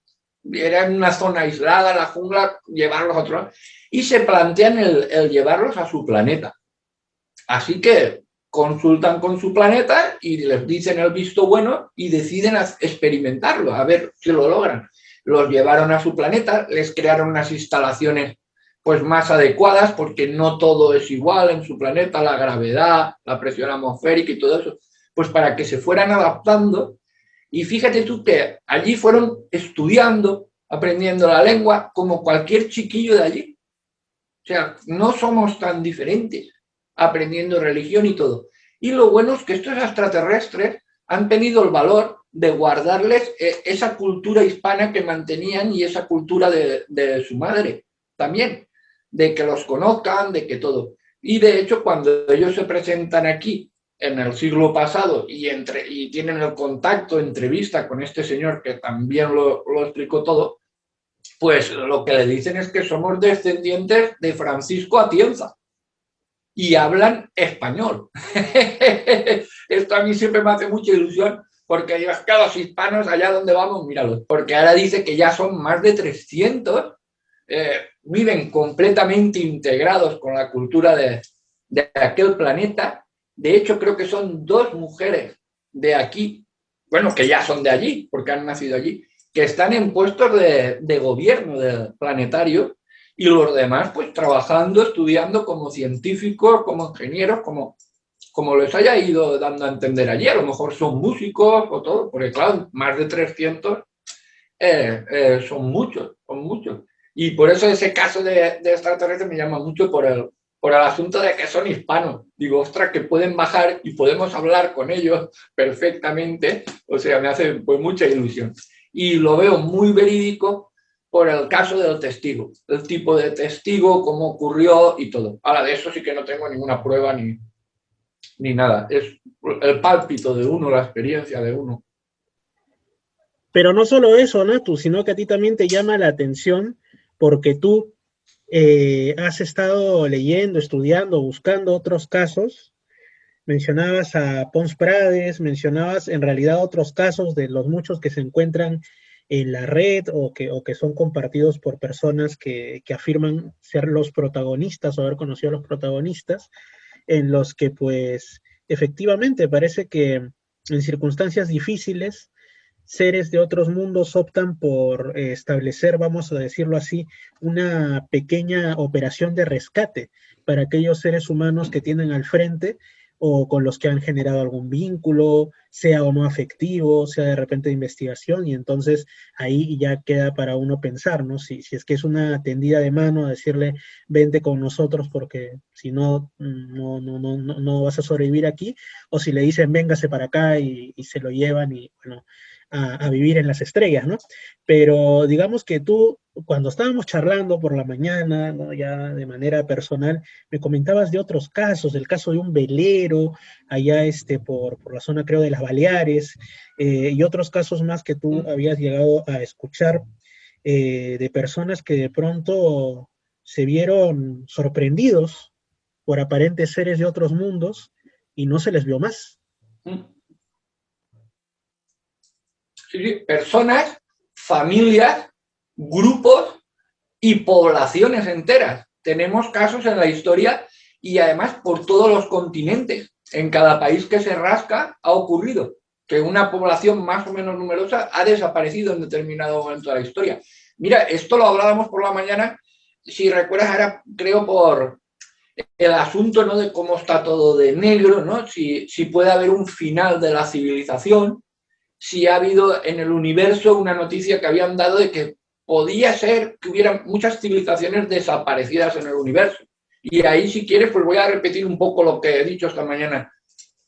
Era en una zona aislada, la jungla, llevarlos a otro lado. Y se plantean el llevarlos a su planeta. Así que consultan con su planeta y les dicen el visto bueno y deciden experimentarlo, a ver si lo logran. Los llevaron a su planeta, les crearon unas instalaciones pues más adecuadas, porque no todo es igual en su planeta, la gravedad, la presión atmosférica y todo eso, pues para que se fueran adaptando. Y fíjate tú que allí fueron estudiando, aprendiendo la lengua, como cualquier chiquillo de allí. O sea, no somos tan diferentes, aprendiendo religión y todo. Y lo bueno es que estos extraterrestres han tenido el valor de guardarles esa cultura hispana que mantenían y esa cultura de su madre también, de que los conozcan, de que todo. Y de hecho, cuando ellos se presentan aquí en el siglo pasado y tienen el contacto, entrevista con este señor que también lo explicó todo, pues lo que le dicen es que somos descendientes de Francisco Atienza y hablan español. Esto a mí siempre me hace mucha ilusión, porque digo, es que los hispanos allá donde vamos, míralos, porque ahora dice que ya son más de 300, viven completamente integrados con la cultura de aquel planeta. De hecho, creo que son 2 mujeres de aquí, bueno, que ya son de allí, porque han nacido allí, que están en puestos de gobierno del planetario, y los demás pues trabajando, estudiando como científicos, como ingenieros, como les haya ido dando a entender allí. A lo mejor son músicos o todo, porque claro, más de 300 son muchos. Y por eso ese caso de extraterrestres me llama mucho por el asunto de que son hispanos. Digo, ostras, que pueden bajar y podemos hablar con ellos perfectamente. O sea, me hace pues mucha ilusión. Y lo veo muy verídico por el caso del testigo, el tipo de testigo, cómo ocurrió y todo. Ahora, de eso sí que no tengo ninguna prueba ni nada. Es el pálpito de uno, la experiencia de uno. Pero no solo eso, Natu, sino que a ti también te llama la atención porque tú has estado leyendo, estudiando, buscando otros casos. Mencionabas a Pons Prades, mencionabas en realidad otros casos de los muchos que se encuentran en la red o que son compartidos por personas que afirman ser los protagonistas o haber conocido a los protagonistas, en los que pues efectivamente parece que en circunstancias difíciles seres de otros mundos optan por establecer, vamos a decirlo así, una pequeña operación de rescate para aquellos seres humanos que tienen al frente o con los que han generado algún vínculo, sea o no afectivo, sea de repente de investigación, y entonces ahí ya queda para uno pensar, ¿no? Si es que es una tendida de mano a decirle, vente con nosotros porque si no, no vas a sobrevivir aquí, o si le dicen, véngase para acá y se lo llevan y, bueno, a vivir en las estrellas, ¿no? Pero digamos que tú, cuando estábamos charlando por la mañana, ¿no? Ya de manera personal, me comentabas de otros casos, el caso de un velero allá por la zona, creo, de las Baleares, y otros casos más que tú habías llegado a escuchar de personas que de pronto se vieron sorprendidos por aparentes seres de otros mundos y no se les vio más. Sí, personas, familias, grupos y poblaciones enteras. Tenemos casos en la historia y además por todos los continentes. En cada país que se rasca ha ocurrido que una población más o menos numerosa ha desaparecido en determinado momento de la historia. Mira, esto lo hablábamos por la mañana, si recuerdas, era creo por el asunto, ¿no?, de cómo está todo de negro, ¿no? Si puede haber un final de la civilización, si ha habido en el universo una noticia que habían dado de que podía ser que hubiera muchas civilizaciones desaparecidas en el universo. Y ahí, si quieres, pues voy a repetir un poco lo que he dicho esta mañana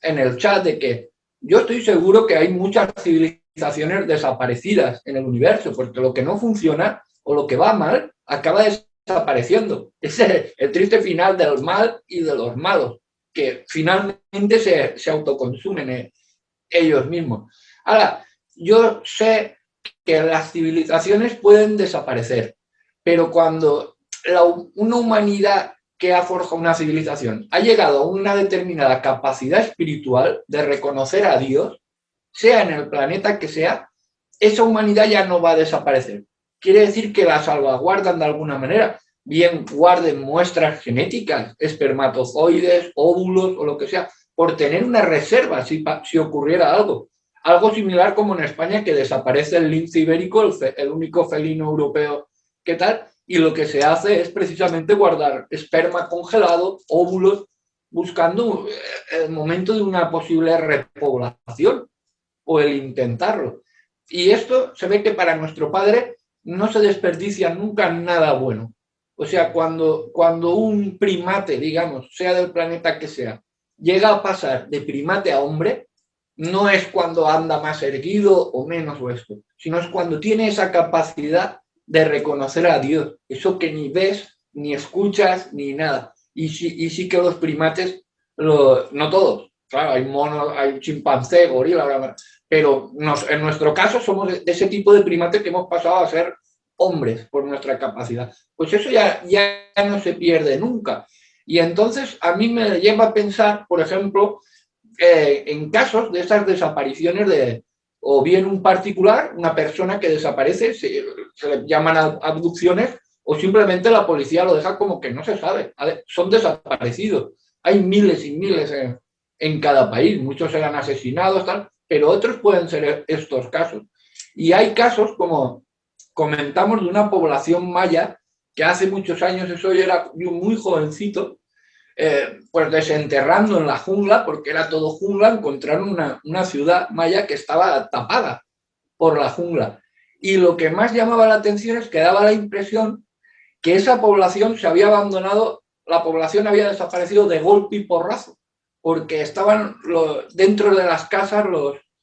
en el chat, de que yo estoy seguro que hay muchas civilizaciones desaparecidas en el universo, porque lo que no funciona o lo que va mal acaba desapareciendo. Ese es el triste final del mal y de los malos, que finalmente se autoconsumen ellos mismos. Ahora, yo sé que las civilizaciones pueden desaparecer, pero cuando una humanidad que ha forjado una civilización ha llegado a una determinada capacidad espiritual de reconocer a Dios, sea en el planeta que sea, esa humanidad ya no va a desaparecer. Quiere decir que la salvaguardan de alguna manera, bien guarden muestras genéticas, espermatozoides, óvulos o lo que sea, por tener una reserva si ocurriera algo. Algo similar como en España, que desaparece el lince ibérico, el único felino europeo que tal, y lo que se hace es precisamente guardar esperma congelado, óvulos, buscando el momento de una posible repoblación o el intentarlo. Y esto se ve que para nuestro Padre no se desperdicia nunca nada bueno. O sea, cuando un primate, digamos, sea del planeta que sea, llega a pasar de primate a hombre, no es cuando anda más erguido o menos o esto, sino es cuando tiene esa capacidad de reconocer a Dios, eso que ni ves, ni escuchas, ni nada. Y sí que los primates, no todos, claro, hay monos, hay chimpancé, gorila, pero en nuestro caso somos de ese tipo de primates que hemos pasado a ser hombres por nuestra capacidad. Pues eso ya no se pierde nunca. Y entonces a mí me lleva a pensar, por ejemplo, en casos de esas desapariciones o bien un particular, una persona que desaparece, se le llaman abducciones, o simplemente la policía lo deja como que no se sabe, son desaparecidos. Hay miles y miles en cada país, muchos eran asesinados, tal, pero otros pueden ser estos casos. Y hay casos, como comentamos, de una población maya que hace muchos años, eso yo era muy jovencito, pues desenterrando en la jungla, porque era todo jungla, encontraron una ciudad maya que estaba tapada por la jungla. Y lo que más llamaba la atención es que daba la impresión que esa población se había abandonado, la población había desaparecido de golpe y porrazo, porque estaban dentro de las casas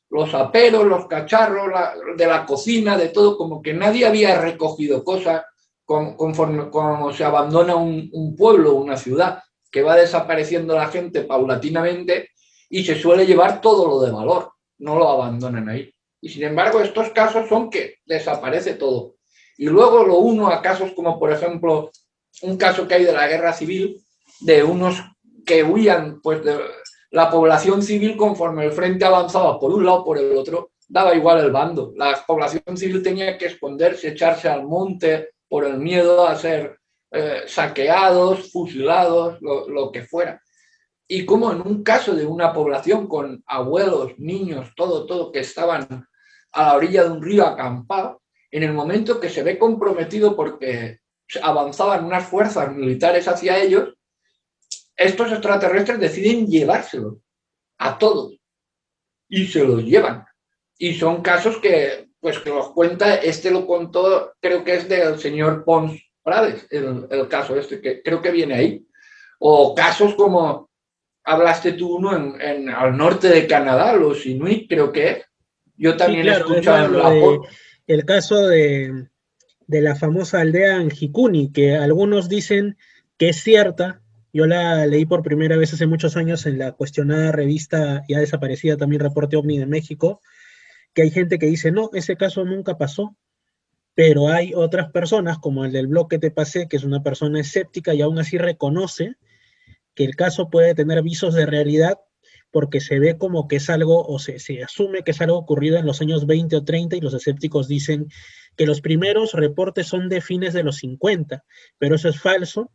los aperos, los cacharros, de la cocina, de todo, como que nadie había recogido cosas, como se abandona un pueblo, una ciudad, que va desapareciendo la gente paulatinamente y se suele llevar todo lo de valor, no lo abandonan ahí. Y sin embargo, estos casos son que desaparece todo. Y luego lo uno a casos como, por ejemplo, un caso que hay de la guerra civil, de unos que huían, pues, de la población civil, conforme el frente avanzaba por un lado o por el otro, daba igual el bando. La población civil tenía que esconderse, echarse al monte por el miedo a ser saqueados, fusilados, lo que fuera. Y como en un caso de una población con abuelos, niños, todo que estaban a la orilla de un río acampado, en el momento que se ve comprometido porque avanzaban unas fuerzas militares hacia ellos, estos extraterrestres deciden llevárselos a todos y se los llevan. Y son casos que los cuenta, lo contó, creo que es del señor Pons Prades, el caso que creo que viene ahí. O casos como hablaste tú uno al norte de Canadá, los Inuit, creo que es. Yo también he escuchado el caso de la famosa aldea Anjikuni, que algunos dicen que es cierta. Yo la leí por primera vez hace muchos años en la cuestionada revista ya desaparecida también Reporte OVNI de México, que hay gente que dice, no, ese caso nunca pasó, pero hay otras personas, como el del blog que te pasé, que es una persona escéptica y aún así reconoce que el caso puede tener visos de realidad porque se ve como que es algo, o se asume que es algo ocurrido en los años 20 o 30, y los escépticos dicen que los primeros reportes son de fines de los 50, pero eso es falso.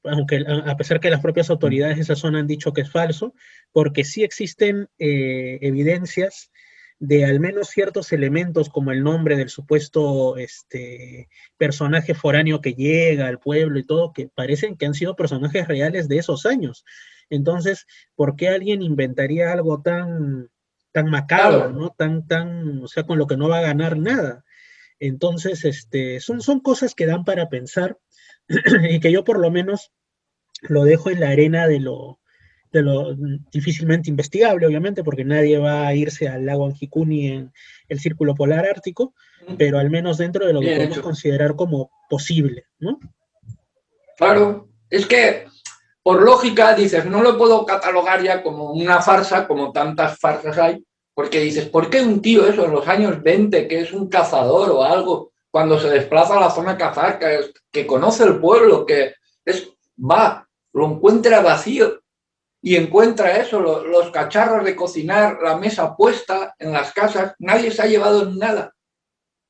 aunque a pesar que las propias autoridades de esa zona han dicho que es falso, porque sí existen evidencias de al menos ciertos elementos como el nombre del supuesto personaje foráneo que llega al pueblo y todo, que parecen que han sido personajes reales de esos años. Entonces, ¿por qué alguien inventaría algo tan macabro, Claro, ¿no? O sea, con lo que no va a ganar nada? Entonces, son cosas que dan para pensar y que yo por lo menos lo dejo en la arena de lo difícilmente investigable, obviamente, porque nadie va a irse al lago Anjikuni en el Círculo Polar Ártico, pero al menos dentro de lo que bien podemos hecho. considerar como posible, ¿no? Claro, es que por lógica dices, no lo puedo catalogar ya como una farsa, como tantas farsas hay, porque dices, ¿por qué un tío eso en los años 20, que es un cazador o algo, cuando se desplaza a la zona a cazar, que conoce el pueblo, va, lo encuentra vacío y encuentra eso, los cacharros de cocinar, la mesa puesta en las casas, nadie se ha llevado nada,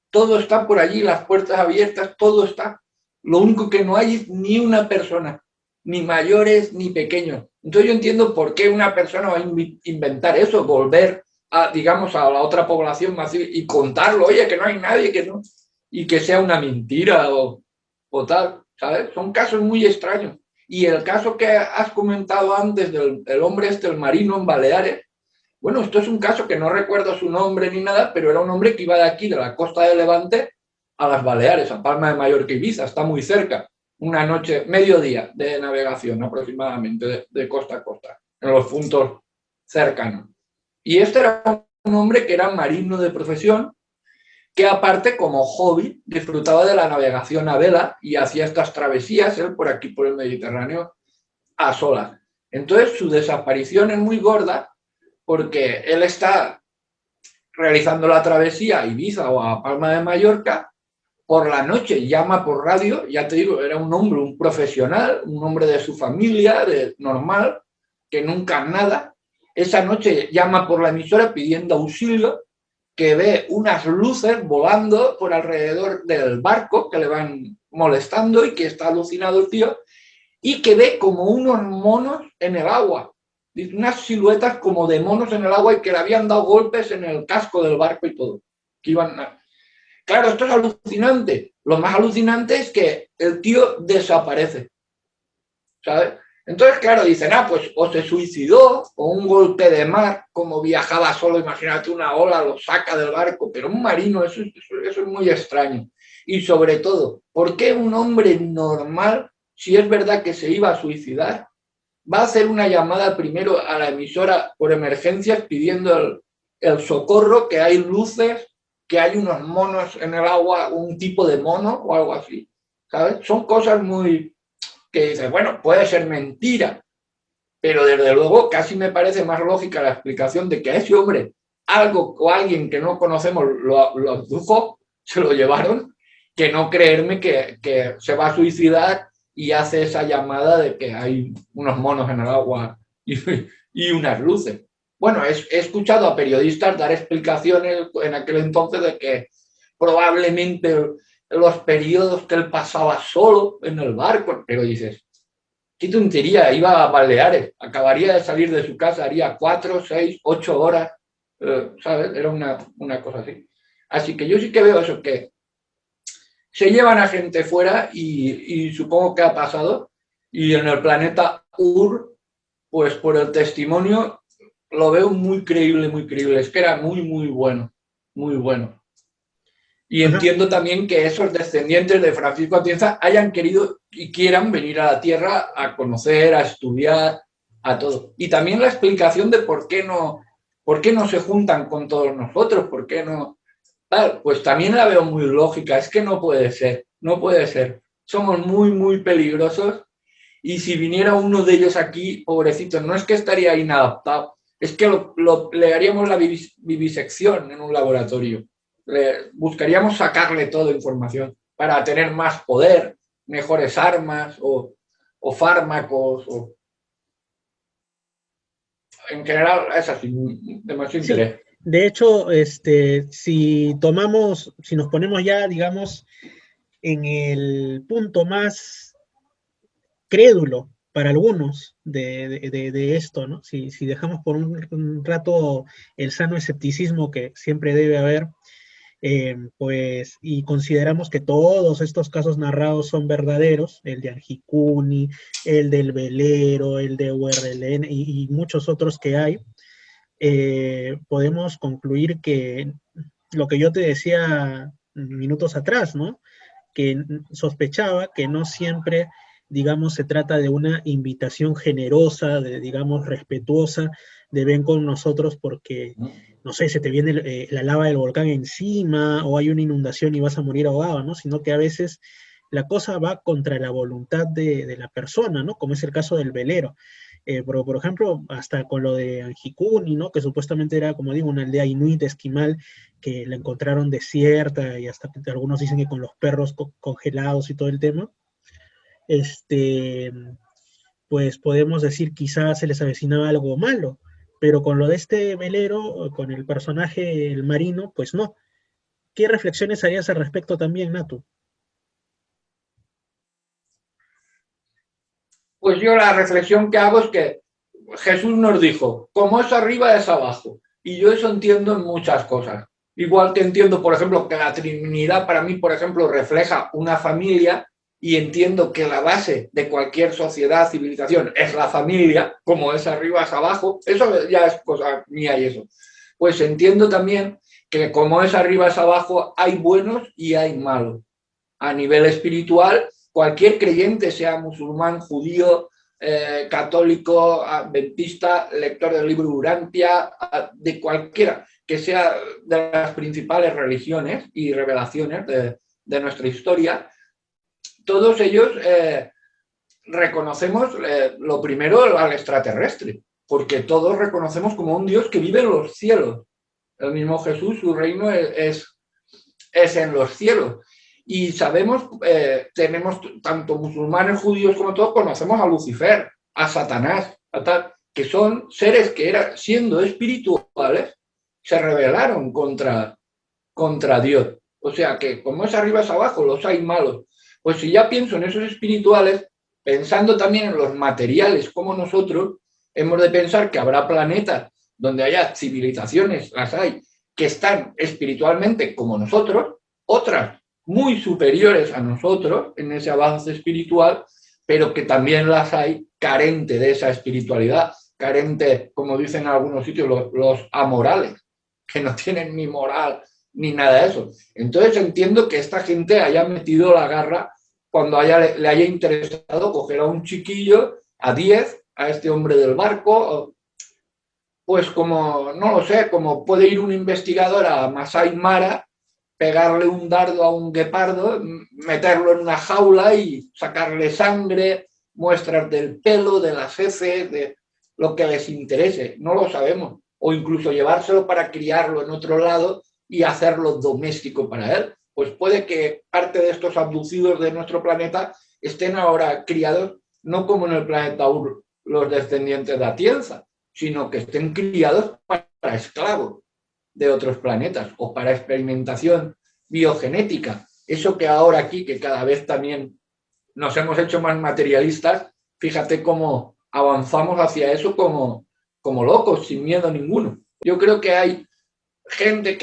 todo está por allí, las puertas abiertas, todo está. Lo único que no hay es ni una persona, ni mayores ni pequeños. Entonces yo entiendo por qué una persona va a inventar eso, volver a, digamos, a la otra población masiva y contarlo, oye, que no hay nadie, que no, y que sea una mentira o tal, ¿sabes? Son casos muy extraños. Y el caso que has comentado antes del hombre el marino en Baleares, bueno, esto es un caso que no recuerdo su nombre ni nada, pero era un hombre que iba de aquí, de la costa de Levante, a las Baleares, a Palma de Mallorca y Ibiza, está muy cerca. Una noche, mediodía de navegación aproximadamente, de costa a costa, en los puntos cercanos. Y este era un hombre que era marino de profesión, que aparte como hobby disfrutaba de la navegación a vela y hacía estas travesías, él por aquí, por el Mediterráneo, a solas. Entonces su desaparición es muy gorda porque él está realizando la travesía a Ibiza o a Palma de Mallorca, por la noche llama por radio, ya te digo, era un hombre, un profesional, un hombre de su familia, normal, que nunca nada. Esa noche llama por la emisora pidiendo auxilio, que ve unas luces volando por alrededor del barco que le van molestando y que está alucinado el tío, y que ve como unos monos en el agua, unas siluetas como de monos en el agua y que le habían dado golpes en el casco del barco y todo. Que iban a... Claro, esto es alucinante. Lo más alucinante es que el tío desaparece, ¿sabes? Entonces, claro, dicen, pues o se suicidó o un golpe de mar, como viajaba solo, imagínate una ola, lo saca del barco, pero un marino, eso es muy extraño. Y sobre todo, ¿por qué un hombre normal, si es verdad que se iba a suicidar, va a hacer una llamada primero a la emisora por emergencias pidiendo el socorro, que hay luces, que hay unos monos en el agua, un tipo de mono o algo así, ¿sabes? Son cosas muy que dices, bueno, puede ser mentira, pero desde luego casi me parece más lógica la explicación de que a ese hombre algo o alguien que no conocemos lo abdujo, se lo llevaron, que no creerme que se va a suicidar y hace esa llamada de que hay unos monos en el agua y unas luces. Bueno, he escuchado a periodistas dar explicaciones en aquel entonces de que probablemente los periodos que él pasaba solo en el barco, pero dices, qué tontería, iba a Baleares, acabaría de salir de su casa, haría 4, 6, 8 horas, ¿sabes? Era una cosa así. Así que yo sí que veo eso, que se llevan a gente fuera y supongo que ha pasado, y en el planeta Ur, pues por el testimonio lo veo muy creíble, es que era muy, muy bueno, muy bueno. Y Ajá. entiendo también que esos descendientes de Francisco Atienza hayan querido y quieran venir a la Tierra a conocer, a estudiar, a todo. Y también la explicación de por qué no se juntan con todos nosotros, por qué no. Claro, pues también la veo muy lógica, es que no puede ser, no puede ser. Somos muy, muy peligrosos y si viniera uno de ellos aquí, pobrecito, no es que estaría inadaptado, es que le haríamos la vivisección en un laboratorio. Buscaríamos sacarle toda información para tener más poder, mejores armas o fármacos. En general, es así, demasiado Sí, interés. de hecho, si nos ponemos ya, digamos, en el punto más crédulo para algunos de esto, ¿no? Si dejamos por un rato el sano escepticismo que siempre debe haber, pues, y consideramos que todos estos casos narrados son verdaderos, el de Anjicuni, el del velero, el de URLN y muchos otros que hay, podemos concluir que lo que yo te decía minutos atrás, ¿no? Que sospechaba que no siempre, digamos, se trata de una invitación generosa, digamos, respetuosa, de ven con nosotros porque, no sé, se te viene la lava del volcán encima o hay una inundación y vas a morir ahogado, ¿no? Sino que a veces la cosa va contra la voluntad de la persona, ¿no? Como es el caso del velero. Por ejemplo, hasta con lo de Anjikuni, ¿no? Que supuestamente era, como digo, una aldea inuit esquimal que la encontraron desierta y hasta que algunos dicen que con los perros congelados y todo el tema, este, pues podemos decir quizás se les avecinaba algo malo, pero con lo de este velero, con el personaje, el marino, pues no. ¿Qué reflexiones harías al respecto también, Natu? Pues yo la reflexión que hago es que Jesús nos dijo, como es arriba es abajo. Y yo eso entiendo en muchas cosas. Igual que entiendo, por ejemplo, que la Trinidad para mí, por ejemplo, refleja una familia y entiendo que la base de cualquier sociedad, civilización, es la familia, como es arriba es abajo. Eso ya es cosa mía y eso. Pues entiendo también que como es arriba es abajo, hay buenos y hay malos. A nivel espiritual, cualquier creyente, sea musulmán, judío, católico, adventista, lector del libro Urantia, de cualquiera que sea de las principales religiones y revelaciones de nuestra historia, todos ellos reconocemos lo primero al extraterrestre, porque todos reconocemos como un Dios que vive en los cielos. El mismo Jesús, su reino es en los cielos. Y sabemos, tenemos tanto musulmanes, judíos como todos, conocemos a Lucifer, a Satanás, que son seres que siendo espirituales, se rebelaron contra Dios. O sea que como es arriba es abajo, los hay malos. Pues si ya pienso en esos espirituales, pensando también en los materiales como nosotros, hemos de pensar que habrá planetas donde haya civilizaciones, las hay, que están espiritualmente como nosotros, otras muy superiores a nosotros en ese avance espiritual, pero que también las hay carente de esa espiritualidad, carente, como dicen en algunos sitios, los amorales, que no tienen ni moral ni nada de eso. Entonces entiendo que esta gente haya metido la garra cuando le haya interesado coger a un chiquillo, a 10, a este hombre del barco, pues como, no lo sé, como puede ir un investigador a Masai Mara, pegarle un dardo a un guepardo, meterlo en una jaula y sacarle sangre, muestras del pelo, de las heces, de lo que les interese, no lo sabemos. O incluso llevárselo para criarlo en otro lado y hacerlo doméstico para él. Pues puede que parte de estos abducidos de nuestro planeta estén ahora criados no como en el planeta Ur, los descendientes de Atienza, sino que estén criados para esclavos de otros planetas o para experimentación biogenética. Eso que ahora aquí, que cada vez también nos hemos hecho más materialistas, fíjate cómo avanzamos hacia eso como locos, sin miedo ninguno. Yo creo que hay gente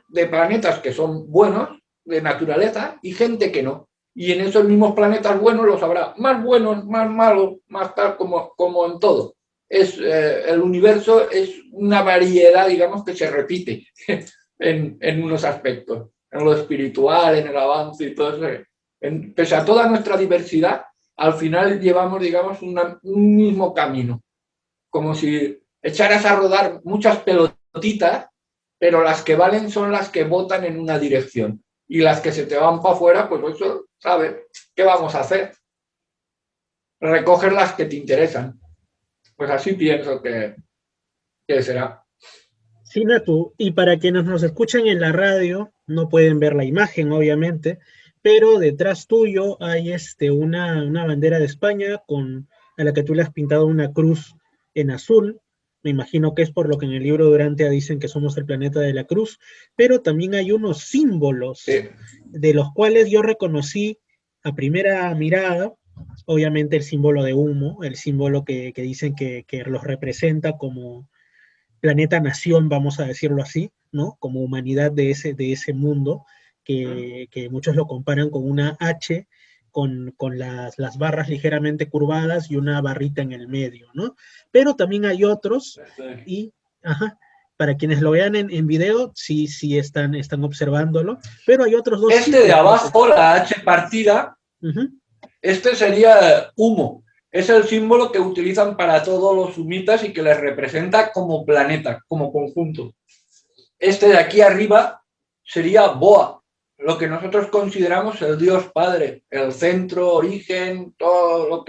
de planetas que son buenos, de naturaleza, y gente que no. Y en esos mismos planetas buenos los habrá más buenos, más malos, más tal, como en todo. El universo es una variedad, digamos, que se repite en unos aspectos, en lo espiritual, en el avance y todo eso. Pese a toda nuestra diversidad, al final llevamos, digamos, un mismo camino, como si echaras a rodar muchas pelotitas, pero las que valen son las que botan en una dirección, y las que se te van para afuera, pues eso, ¿sabes? ¿Qué vamos a hacer? Recoger las que te interesan. Pues así pienso que será. Sí, Natu, y para quienes nos escuchan en la radio, no pueden ver la imagen, obviamente, pero detrás tuyo hay una bandera de España a la que tú le has pintado una cruz en azul. Me imagino que es por lo que en el libro de Urantia dicen que somos el planeta de la cruz, pero también hay unos símbolos Sí. de los cuales yo reconocí a primera mirada obviamente el símbolo de humo, el símbolo que dicen que los representa como planeta nación, vamos a decirlo así, ¿no? Como humanidad de ese mundo, que muchos lo comparan con una H, con las barras ligeramente curvadas y una barrita en el medio, ¿no? Pero también hay otros, y, ajá, para quienes lo vean en video, sí, sí están observándolo, pero hay otros dos Este de símbolos. abajo, la H partida, Uh-huh. este sería humo. Es el símbolo que utilizan para todos los sumitas y que les representa como planeta, como conjunto. Este de aquí arriba sería Boa, lo que nosotros consideramos el Dios Padre, el centro, origen, todo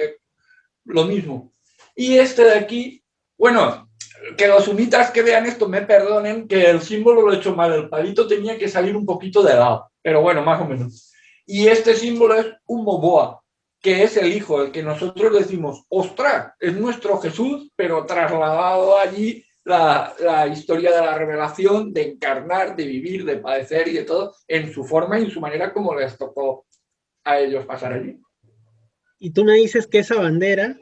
lo mismo. Y este de aquí, bueno, que los sumitas que vean esto me perdonen, que el símbolo lo he hecho mal, el palito tenía que salir un poquito de lado, pero bueno, más o menos. Y este símbolo es Humo Boa, que es el Hijo, el que nosotros decimos, ostras, es nuestro Jesús, pero trasladado allí la historia de la revelación, de encarnar, de vivir, de padecer y de todo, en su forma y en su manera como les tocó a ellos pasar allí. Y tú me dices que esa bandera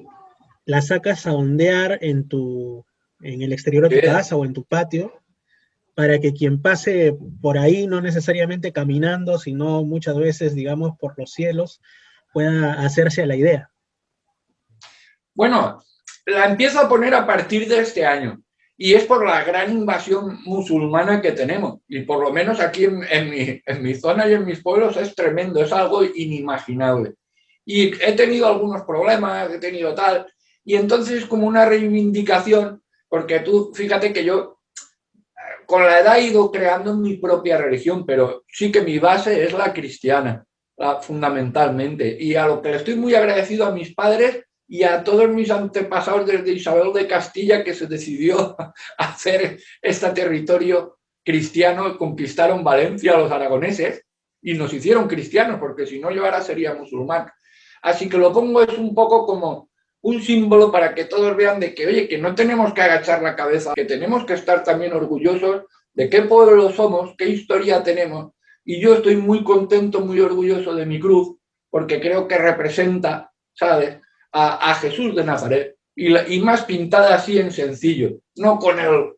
la sacas a ondear en el exterior de tu casa o en tu patio, para que quien pase por ahí, no necesariamente caminando, sino muchas veces, digamos, por los cielos, pueda hacerse a la idea. Bueno, la empiezo a poner a partir de este año y es por la gran invasión musulmana que tenemos y por lo menos aquí en mi zona y en mis pueblos es tremendo, es algo inimaginable. Y he tenido algunos problemas, he tenido tal, y entonces es como una reivindicación, porque tú, fíjate que yo con la edad he ido creando mi propia religión, pero sí que mi base es la cristiana, fundamentalmente, y a lo que le estoy muy agradecido a mis padres y a todos mis antepasados desde Isabel de Castilla, que se decidió hacer este territorio cristiano, conquistaron Valencia los aragoneses y nos hicieron cristianos, porque si no yo ahora sería musulmán. Así que lo pongo es un poco como un símbolo para que todos vean de que, oye, que no tenemos que agachar la cabeza, que tenemos que estar también orgullosos de qué pueblo somos, qué historia tenemos. Y yo estoy muy contento, muy orgulloso de mi cruz, porque creo que representa, ¿sabes?, a Jesús de Nazaret. Y más pintada así en sencillo, no con el...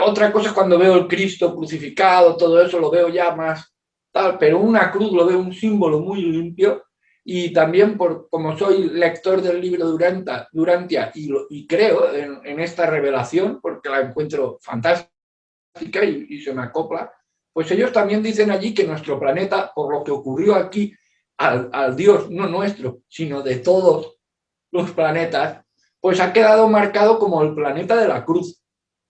Otra cosa es cuando veo el Cristo crucificado, todo eso lo veo ya más tal, pero una cruz lo veo un símbolo muy limpio. Y también como soy lector del libro Durantia y creo en esta revelación, porque la encuentro fantástica y se me acopla, pues ellos también dicen allí que nuestro planeta, por lo que ocurrió aquí al Dios, no nuestro, sino de todos los planetas, pues ha quedado marcado como el planeta de la cruz.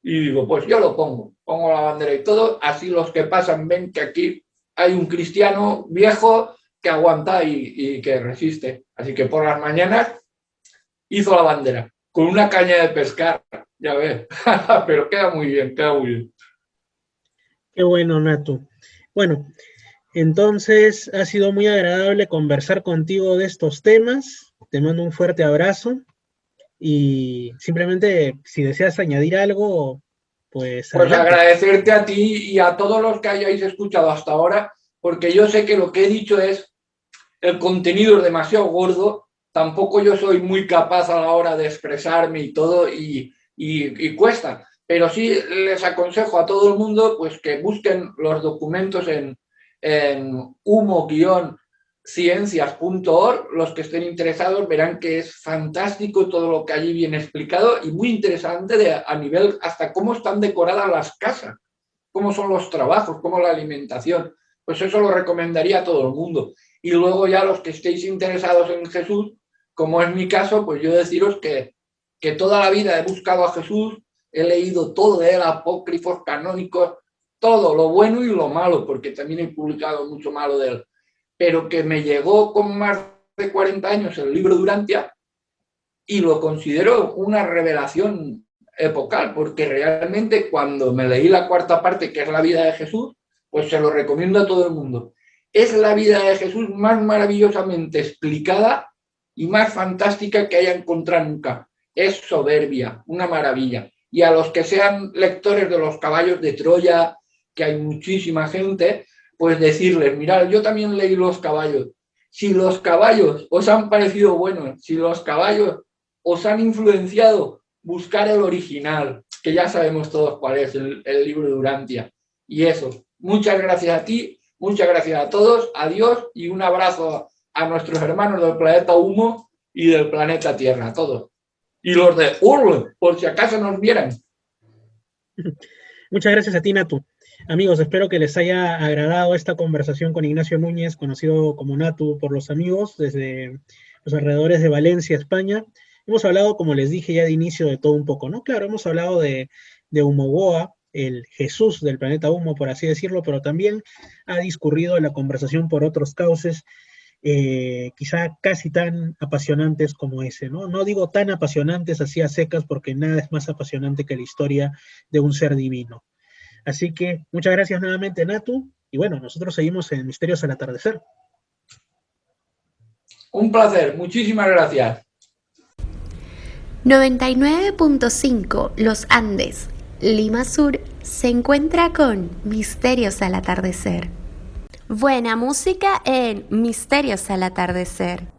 Y digo, pues yo lo pongo la bandera y todo, así los que pasan ven que aquí hay un cristiano viejo que aguanta y que resiste. Así que por las mañanas hizo la bandera con una caña de pescar, ya ves, pero queda muy bien, queda muy bien. Qué bueno, Natu. Bueno, entonces ha sido muy agradable conversar contigo de estos temas. Te mando un fuerte abrazo y simplemente si deseas añadir algo, pues adelante. Agradecerte a ti y a todos los que hayáis escuchado hasta ahora, porque yo sé que lo que he dicho es el contenido es demasiado gordo, tampoco yo soy muy capaz a la hora de expresarme y todo, y cuesta, pero sí les aconsejo a todo el mundo pues que busquen los documentos en humo-ciencias.org, los que estén interesados verán que es fantástico todo lo que allí viene explicado y muy interesante a nivel hasta cómo están decoradas las casas, cómo son los trabajos, cómo la alimentación, pues eso lo recomendaría a todo el mundo. Y luego ya los que estéis interesados en Jesús, como es mi caso, pues yo deciros que toda la vida he buscado a Jesús, he leído todo de él, apócrifos, canónicos, todo, lo bueno y lo malo, porque también he publicado mucho malo de él, pero que me llegó con más de 40 años el libro Durantia y lo considero una revelación epocal, porque realmente cuando me leí la cuarta parte, que es la vida de Jesús, pues se lo recomiendo a todo el mundo. Es la vida de Jesús más maravillosamente explicada y más fantástica que haya encontrado nunca. Es soberbia, una maravilla. Y a los que sean lectores de los caballos de Troya, que hay muchísima gente, pues decirles, mirad, yo también leí los caballos Si los caballos os han parecido buenos, si los caballos os han influenciado, buscar el original, que ya sabemos todos cuál es, el libro de Urantia. Y eso, muchas gracias a ti, muchas gracias a todos, adiós y un abrazo a nuestros hermanos del planeta Humo y del planeta Tierra, a todos. Y los de Url, por si acaso nos vieran. Muchas gracias a ti, Natu. Amigos, espero que les haya agradado esta conversación con Ignacio Núñez, conocido como Natu por los amigos, desde los alrededores de Valencia, España. Hemos hablado, como les dije ya de inicio, de todo un poco, ¿no? Claro, hemos hablado de Humoboa, el Jesús del planeta Humo, por así decirlo, pero también ha discurrido la conversación por otros cauces, quizá casi tan apasionantes como ese, ¿no? No digo tan apasionantes así a secas, porque nada es más apasionante que la historia de un ser divino. Así que muchas gracias nuevamente, Natu, y bueno, nosotros seguimos en Misterios al Atardecer. Un placer, muchísimas gracias. 99.5 Los Andes, Lima Sur, se encuentra con Misterios al Atardecer. Buena música en Misterios al Atardecer.